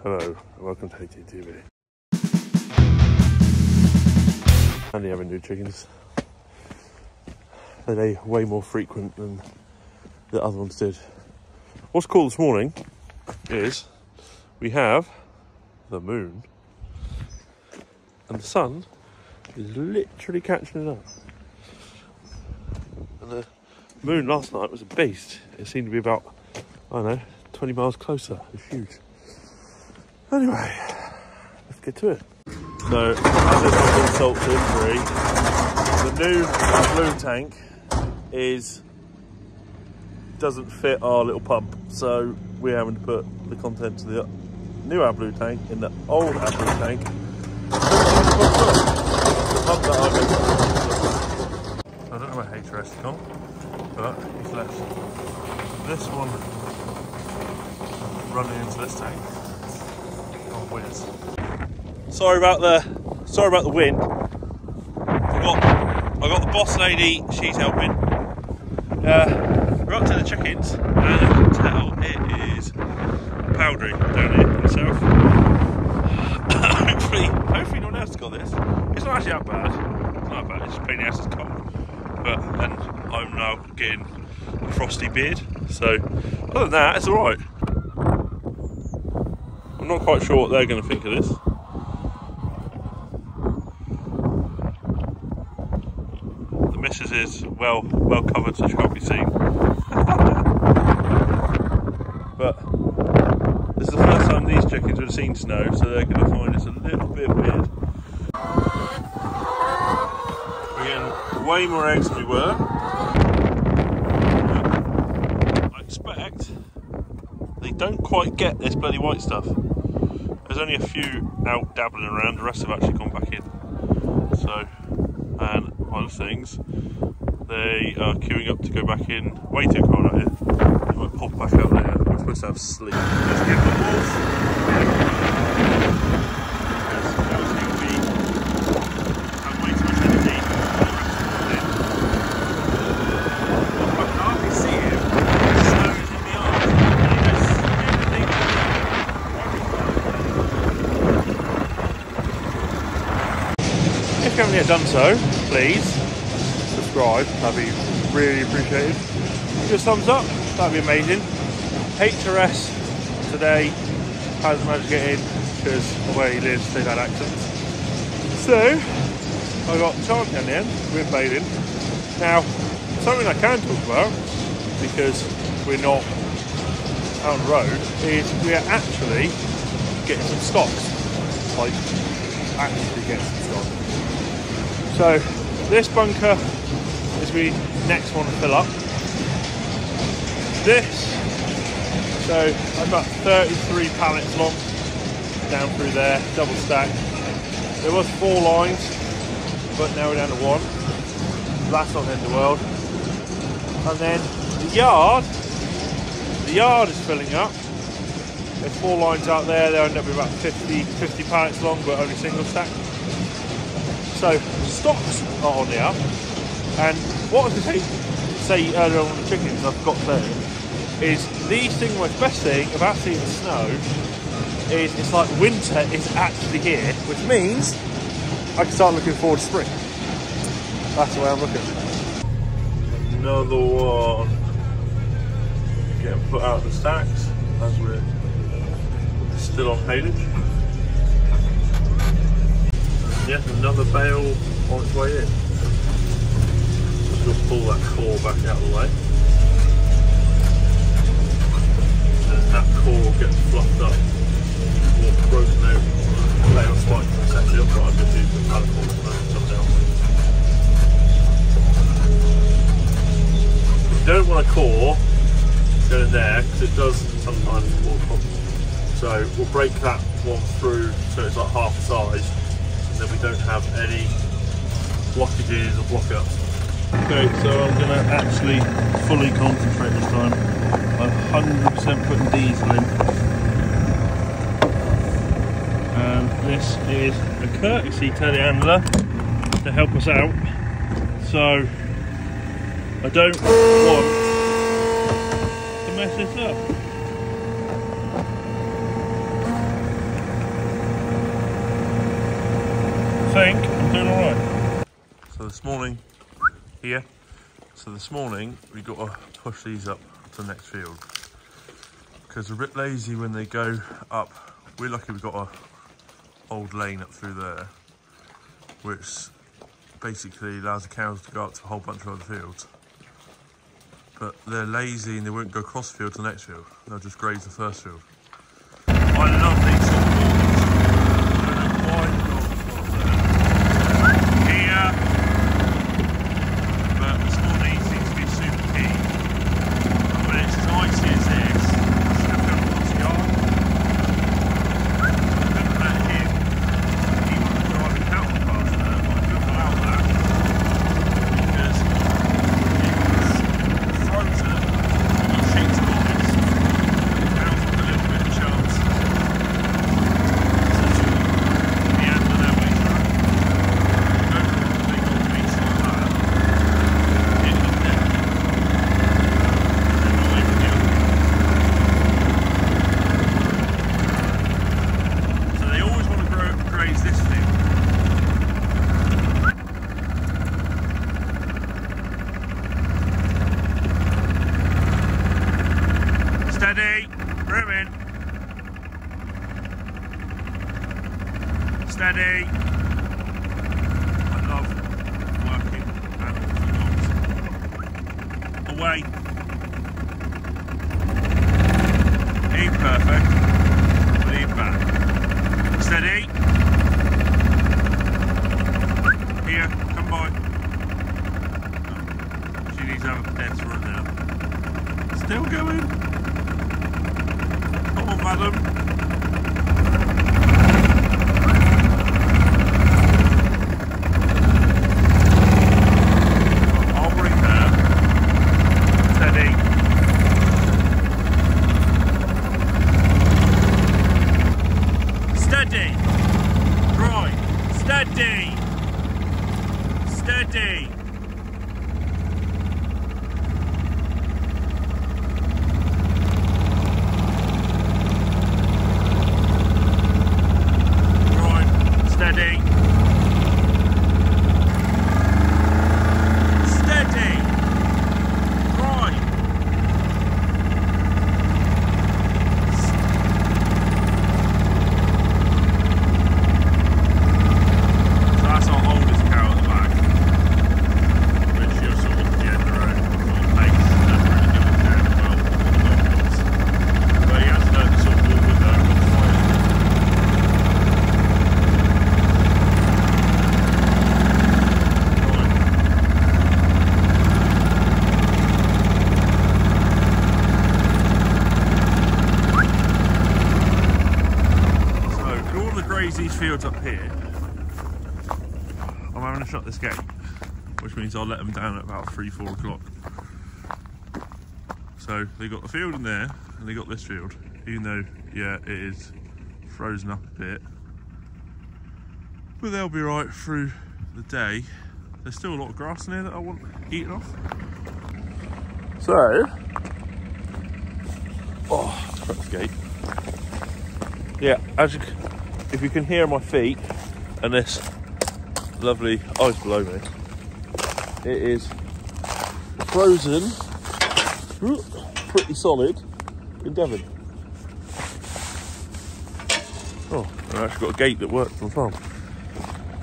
Hello, and welcome to HTTV. And the Avenue chickens. They're way more frequent than the other ones did. What's cool this morning is we have the moon, and the sun is literally catching it up. And the moon last night was a beast. It seemed to be about, I don't know, 20 miles closer. It's huge. Anyway, let's get to it. So, as it's not been salt injury, the new blue tank doesn't fit our little pump, so we're having to put the contents of the new AdBlue tank in the old AdBlue tank. The pump that I don't know where HRS has gone, but he's left this one running into this tank. Oh, weird. Sorry about the wind. I got the boss lady, she's helping. We're up to the chickens, and I can tell it is powdery down here in the south. hopefully no one else has got this. It's not actually that bad. It's not that bad, it's just pain in the ass, it's cold. But then I'm now getting a frosty beard, so other than that, it's alright. I'm not quite sure what they're going to think of this. The missus is well covered, so she can't be seen. But this is the first time these chickens would have seen snow, so they're going to find this a little bit weird. We're getting way more eggs than we were. I expect they don't quite get this bloody white stuff. There's only a few out dabbling around, the rest have actually gone back in. So, and one of the things, they are queuing up to go back in. Way too cold out here. They might pop back out there. We're supposed to have sleep. Let's give them wolf. Because obviously we have way too much energy. I can hardly see him. The snow is in the arms. If you haven't yet done so, please subscribe, that'd be really appreciated. Give us a thumbs up, that'd be amazing. HRS today hasn't managed to get in because of where he lives, they've had accidents. So, I got Charlie down the end with bathing. Now, something I can talk about, because we're not out on the road, is we are actually getting some stocks. Like, actually getting some stocks. So, this bunker is the next one to fill up. This, so about 33 pallets long down through there, double stacked. There was 4 lines, but now we're down to 1. That's not the end of the world. And then the yard is filling up. There's 4 lines out there, they'll end up with about 50 pallets long, but only single stack. So stocks are on the up, and what I was going to say earlier on the chickens, I forgot to say, is these things, the best thing about seeing the snow is it's like winter is actually here, which means I can start looking forward to spring. That's the way I'm looking. Another one getting put out of the stacks as we're still on haylage. Yes, another bale on its way in. Just pull that core back out of the way. And that core gets fluffed up or broken out. Bale spike and set it up, but I've just used the pallet core to come down. You don't want a core going there because it does sometimes cause problems. So we'll break that one through so it's like half the size. Then we don't have any blockages or block-ups. Okay, so I'm going to actually fully concentrate this time. I'm 100% putting diesel in. And this is a courtesy telehandler to help us out. So I don't want to mess this up. think I'm doing all right. So this morning, here. So this morning, we got to push these up to the next field. Because they're a bit lazy when they go up. We're lucky we've got a old lane up through there, which basically allows the cows to go up to a whole bunch of other fields. But they're lazy and they won't go across the field to the next field. They'll just graze the first field. I love these sort of fields. I don't know why the dogs got there. Here. But this morning seems to be super keen. And when it's as icy as this, I should have gone across the yard. Couldn't let him. He wanted to drive a cattle past there, but I couldn't allow that. Because it's frozen. We've got sheets of ice. The cows have a little bit of chance. The end of their way track. Don't want to take on beats like that. In the deck. And not even the other. So they always want to graze this field. Steady, grooming. Steady. I love working animals and dogs. Away. Ain't perfect, but ain't bad. Steady. Here, come by. Oh, she needs to have a dense run now. Still going. Come on, madam. I'll bring her. Steady. Steady. Right. Steady. Steady. Steady. Steady. Right. So that's our oldest cow at the back. Which you're sort of getting their own sort of pace and really good at doing as well. But he has learned to sort of walk with her and fight. These fields up here, I'm having to shut this gate, which means I'll let them down at about 3-4 o'clock. So they got the field in there and they got this field, even though yeah it is frozen up a bit, but they'll be right through the day. There's still a lot of grass in there that I want eaten off. So shut this gate. Yeah, if you can hear my feet and this lovely ice below me, it is frozen, pretty solid in Devon. Oh, I've actually got a gate that works on the farm.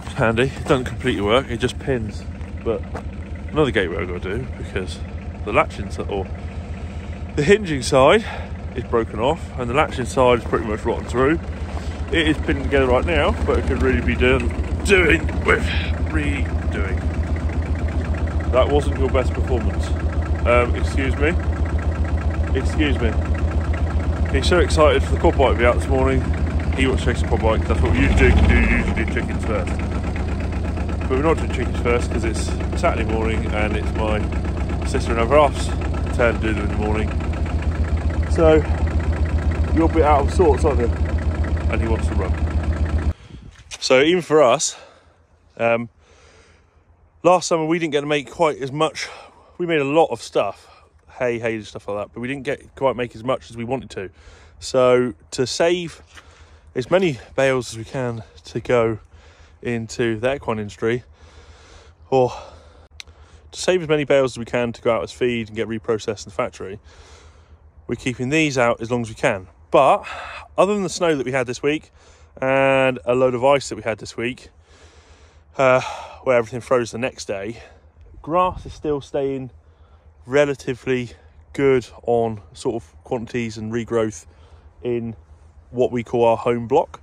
It's handy. It doesn't completely work, it just pins. But another gateway I've got to do because the latching or the hinging side is broken off and the latching side is pretty much rotten through. It is pinned together right now, but it could really be doing with redoing. That wasn't your best performance. Excuse me. He's so excited for the quad bike to be out this morning. He wants to chase the quad bike. That's what we usually do. You usually do chickens first. But we're not doing chickens first because it's Saturday morning and it's my sister and her half's turn to do them in the morning. So you're a bit out of sorts, aren't you? And he wants to run. So even for us, last summer we didn't get to make quite as much. We made a lot of stuff, hay and stuff like that, but we didn't get quite make as much as we wanted to. So to save as many bales as we can to go into the equine industry, or to save as many bales as we can to go out as feed and get reprocessed in the factory, we're keeping these out as long as we can. But other than the snow that we had this week and a load of ice that we had this week, where everything froze the next day, grass is still staying relatively good on sort of quantities and regrowth in what we call our home block.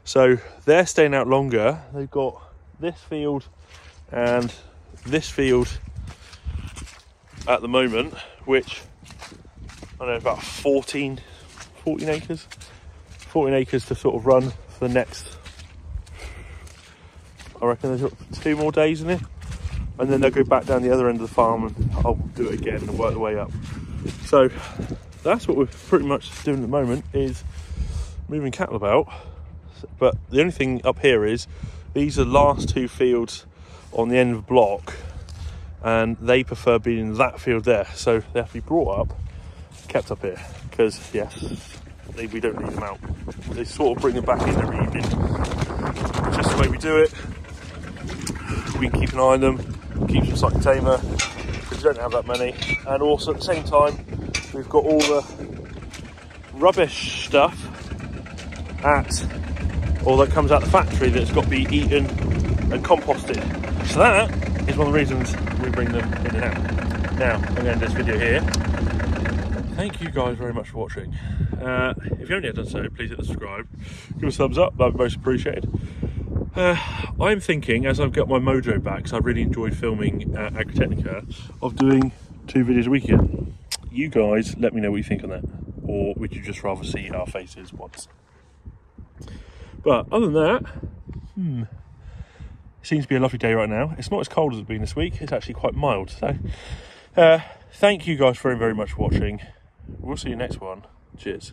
So they're staying out longer. They've got this field and this field at the moment, which I don't know, about 14 acres to sort of run for the next, I reckon there's 2 more days in it, and then they'll go back down the other end of the farm and I'll do it again and work the way up. So that's what we're pretty much doing at the moment, is moving cattle about. But the only thing up here is these are the last 2 fields on the end of the block, and they prefer being in that field there, so they have to be brought up, kept up here, because yes, we don't leave them out. They sort of bring them back in every evening. Just the way we do it. We can keep an eye on them, keep them slightly tamer, because we don't have that many. And also at the same time, we've got all the rubbish stuff or that comes out of the factory that's got to be eaten and composted. So that is one of the reasons we bring them in and out. Now, I'm going to end this video here. Thank you guys very much for watching. If you haven't yet done so, please hit the subscribe. Give us a thumbs up, that'd be most appreciated. I'm thinking, as I've got my mojo back, because I really enjoyed filming Agritechnica, of doing 2 videos a week again. You guys, let me know what you think on that. Or would you just rather see our faces once? But other than that, it seems to be a lovely day right now. It's not as cold as it's been this week. It's actually quite mild. So, thank you guys very, very much for watching. We'll see you next one. Cheers.